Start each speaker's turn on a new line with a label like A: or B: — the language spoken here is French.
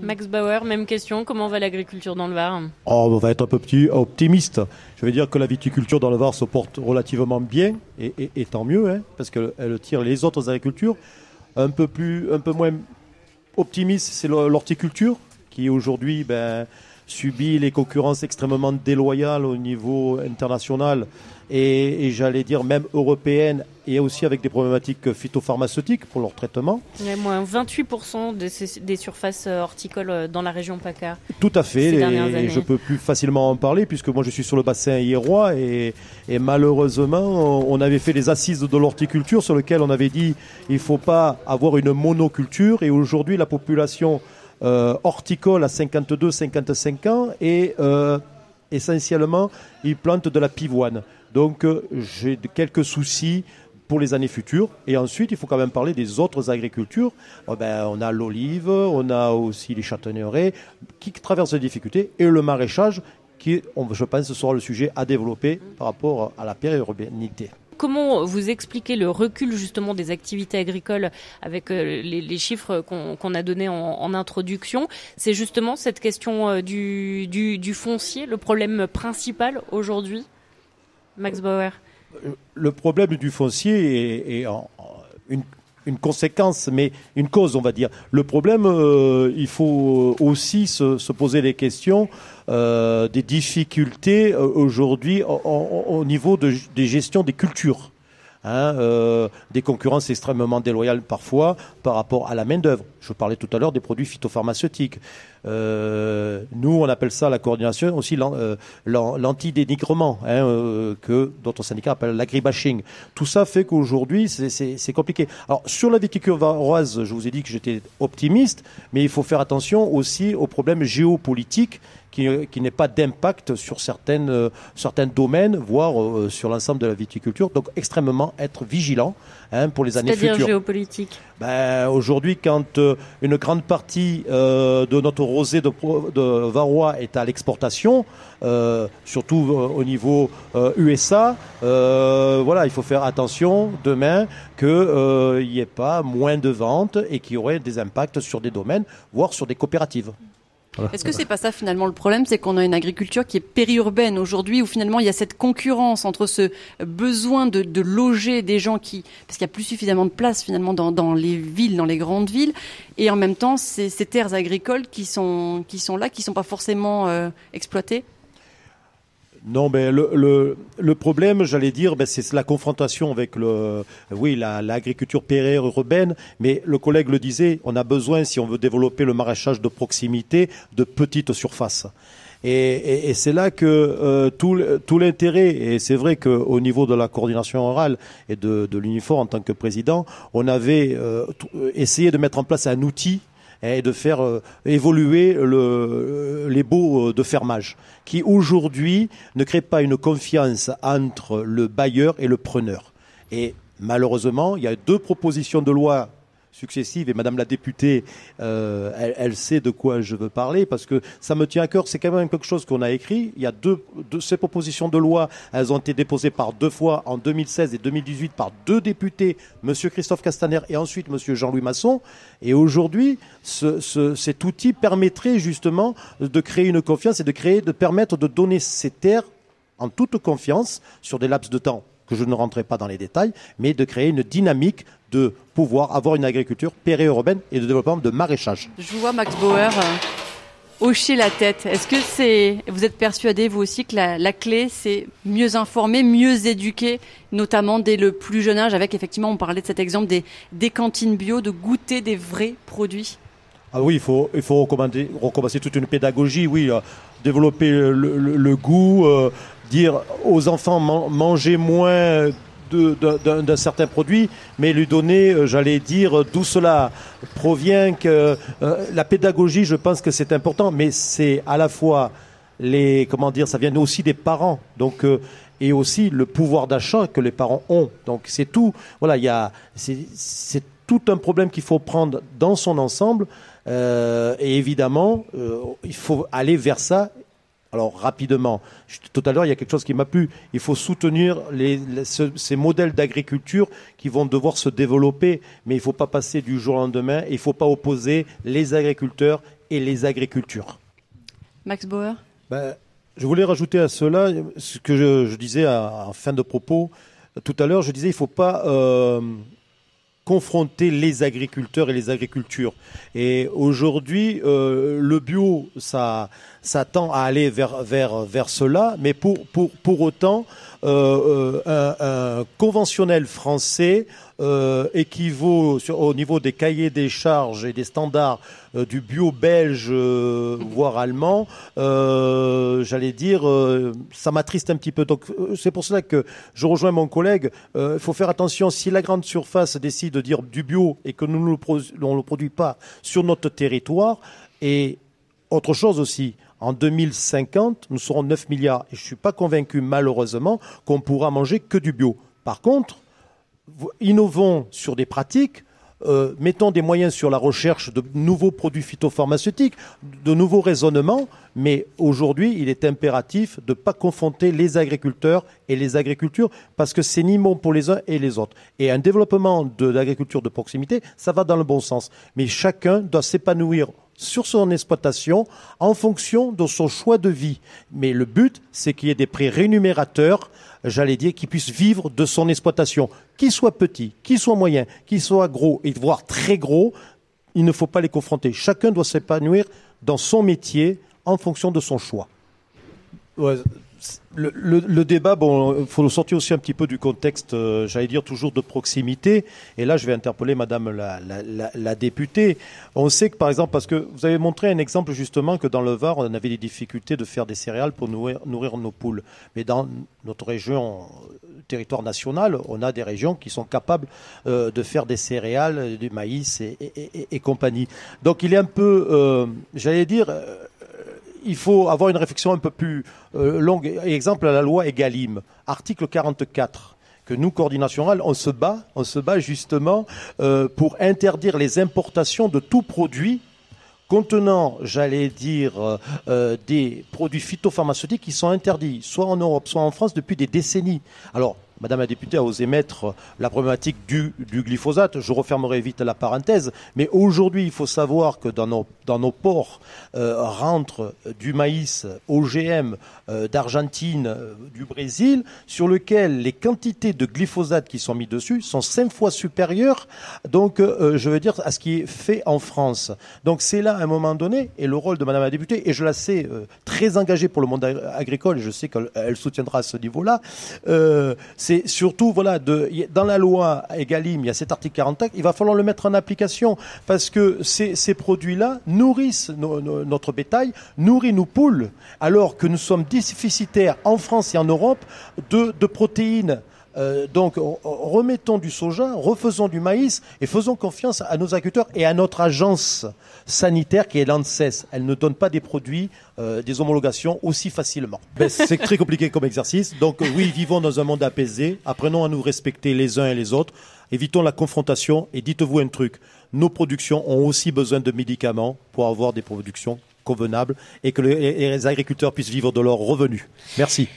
A: Max Bauer, même question, comment va l'agriculture dans le Var?
B: On va être un peu optimiste. Je veux dire que la viticulture dans le Var se porte relativement bien, et tant mieux, hein, parce qu'elle tire les autres agricultures. Un peu moins optimiste, c'est l'horticulture, qui aujourd'hui subit les concurrences extrêmement déloyales au niveau international et j'allais dire même européenne, et aussi avec des problématiques phytopharmaceutiques pour leur traitement.
A: Il y a moins 28% des surfaces horticoles dans la région PACA.
B: Tout à fait,
A: et
B: je peux plus facilement en parler puisque moi je suis sur le bassin hiérois et malheureusement on avait fait les assises de l'horticulture sur lesquelles on avait dit il ne faut pas avoir une monoculture, et aujourd'hui la population horticole à 52-55 ans et essentiellement ils plantent de la pivoine. Donc j'ai quelques soucis pour les années futures. Et ensuite, il faut quand même parler des autres agricultures. On a l'olive, on a aussi les châtaigneraies qui traversent des difficultés, et le maraîchage qui, je pense, sera le sujet à développer par rapport à la périurbanité.
A: Comment vous expliquez le recul justement des activités agricoles avec les chiffres qu'on a donnés en introduction? C'est justement cette question du foncier, le problème principal aujourd'hui, Max Bauer?
B: Le problème du foncier est une conséquence, mais une cause, on va dire. Le problème, il faut aussi se poser les questions des difficultés aujourd'hui au niveau des gestions des cultures. Des concurrences extrêmement déloyales parfois par rapport à la main-d'œuvre. Je parlais tout à l'heure des produits phytopharmaceutiques. Nous, on appelle ça la coordination, aussi l'antidénigrement, que d'autres syndicats appellent l'agribashing. Tout ça fait qu'aujourd'hui, c'est compliqué. Alors, sur la viticulture varoise, je vous ai dit que j'étais optimiste, mais il faut faire attention aussi aux problèmes géopolitiques qui n'ait pas d'impact sur certains domaines, voire sur l'ensemble de la viticulture. Donc, extrêmement être vigilant pour les années futures.
A: C'est-à-dire géopolitique?
B: Aujourd'hui, quand une grande partie de notre rosé de Varois est à l'exportation, surtout au niveau USA, il faut faire attention demain qu'il n'y ait pas moins de ventes et qu'il y aurait des impacts sur des domaines, voire sur des coopératives.
C: Est-ce que c'est pas ça finalement le problème, c'est qu'on a une agriculture qui est périurbaine aujourd'hui, où finalement il y a cette concurrence entre ce besoin de loger des gens parce qu'il n'y a plus suffisamment de place finalement dans les villes, dans les grandes villes, et en même temps ces terres agricoles qui sont là, qui sont pas forcément exploitées?
B: Non, le problème, j'allais dire, c'est la confrontation avec l'agriculture périurbaine. Mais le collègue le disait, on a besoin, si on veut développer le maraîchage de proximité, de petites surfaces. Et c'est là que tout l'intérêt, et c'est vrai qu'au niveau de la coordination rurale et de l'UNIFOR en tant que président, on avait essayé de mettre en place un outil et de faire évoluer les baux de fermage, qui aujourd'hui ne créent pas une confiance entre le bailleur et le preneur. Et malheureusement, il y a 2 propositions de loi successives, et Madame la députée, elle sait de quoi je veux parler, parce que ça me tient à cœur. C'est quand même quelque chose qu'on a écrit. Il y a ces propositions de loi, elles ont été déposées par 2 fois, en 2016 et 2018, par 2 députés, Monsieur Christophe Castaner et ensuite Monsieur Jean-Louis Masson. Et aujourd'hui, cet outil permettrait justement de créer une confiance et de permettre de donner ces terres en toute confiance sur des laps de temps que je ne rentrerai pas dans les détails, mais de créer une dynamique de pouvoir avoir une agriculture périurbaine et de développement de maraîchage.
C: Je vous vois, Max Bauer, hocher la tête. Est-ce que vous êtes persuadé, vous aussi, que la clé, c'est mieux informer, mieux éduquer, notamment dès le plus jeune âge, avec effectivement, on parlait de cet exemple des cantines bio, de goûter des vrais produits?
B: Ah oui, il faut recommencer toute une pédagogie, développer le goût, dire aux enfants mangez moins d'un certain produit, mais lui donner, j'allais dire, d'où cela provient. Que la pédagogie, je pense que c'est important, mais c'est à la fois ça vient aussi des parents, donc et aussi le pouvoir d'achat que les parents ont. Donc c'est tout. Voilà, c'est tout un problème qu'il faut prendre dans son ensemble, et évidemment, il faut aller vers ça Alors rapidement, tout à l'heure il y a quelque chose qui m'a plu. Il faut soutenir ces modèles d'agriculture qui vont devoir se développer, mais il ne faut pas passer du jour au lendemain. Il ne faut pas opposer les agriculteurs et les agricultures.
C: Max Bauer.
B: Je voulais rajouter à cela ce que je disais en fin de propos. Tout à l'heure, je disais il ne faut pas confronter les agriculteurs et les agricultures. Et aujourd'hui, le bio, ça tend à aller vers cela, mais pour autant, un conventionnel français équivaut au niveau des cahiers des charges et des standards du bio belge, voire allemand, j'allais dire, ça m'attriste un petit peu. Donc c'est pour cela que je rejoins mon collègue. Il faut faire attention, si la grande surface décide de dire du bio et que nous ne le produit pas sur notre territoire. Et autre chose aussi, en 2050, nous serons 9 milliards. Et je ne suis pas convaincu, malheureusement, qu'on pourra manger que du bio. Par contre, innovons sur des pratiques, mettons des moyens sur la recherche de nouveaux produits phytopharmaceutiques, de nouveaux raisonnements, mais aujourd'hui, il est impératif de ne pas confronter les agriculteurs et les agricultures, parce que c'est ni bon pour les uns et les autres. Et un développement de l'agriculture de proximité, ça va dans le bon sens. Mais chacun doit s'épanouir sur son exploitation en fonction de son choix de vie. Mais le but, c'est qu'il y ait des prix rémunérateurs, j'allais dire, qui puissent vivre de son exploitation. Qu'il soit petit, qu'il soit moyen, qu'il soit gros, et voire très gros, il ne faut pas les confronter. Chacun doit s'épanouir dans son métier en fonction de son choix. Ouais. Le débat, il faut le sortir aussi un petit peu du contexte, j'allais dire toujours de proximité. Et là, je vais interpeller Madame la députée. On sait que, par exemple, parce que vous avez montré un exemple justement que dans le Var, on avait des difficultés de faire des céréales pour nourrir nos poules. Mais dans notre région, territoire national, on a des régions qui sont capables de faire des céréales, du maïs et compagnie. Donc, il est un peu, j'allais dire, il faut avoir une réflexion un peu plus longue. Exemple, la loi Egalim, article 44, que nous, Coordination Rurale, on se bat justement pour interdire les importations de tout produit contenant, j'allais dire, des produits phytopharmaceutiques qui sont interdits, soit en Europe, soit en France, depuis des décennies. Alors, Madame la députée a osé mettre la problématique du glyphosate. Je refermerai vite la parenthèse. Mais aujourd'hui, il faut savoir que dans nos ports rentre du maïs OGM d'Argentine, du Brésil, sur lequel les quantités de glyphosate qui sont mises dessus sont 5 fois supérieures, donc je veux dire, à ce qui est fait en France. Donc c'est là, à un moment donné, et le rôle de Madame la députée, et je la sais très engagée pour le monde agricole, et je sais qu'elle soutiendra à ce niveau-là, c'est surtout, voilà, dans la loi Egalim, il y a cet article 44, il va falloir le mettre en application, parce que ces produits-là nourrissent notre bétail, nourrissent nos poules, alors que nous sommes déficitaires en France et en Europe de protéines. Donc, remettons du soja, refaisons du maïs et faisons confiance à nos agriculteurs et à notre agence sanitaire qui est l'ANSES. Elle ne donne pas des produits, des homologations aussi facilement. C'est très compliqué comme exercice. Donc, oui, vivons dans un monde apaisé. Apprenons à nous respecter les uns et les autres. Évitons la confrontation et dites-vous un truc. Nos productions ont aussi besoin de médicaments pour avoir des productions convenables et que les agriculteurs puissent vivre de leurs revenus. Merci.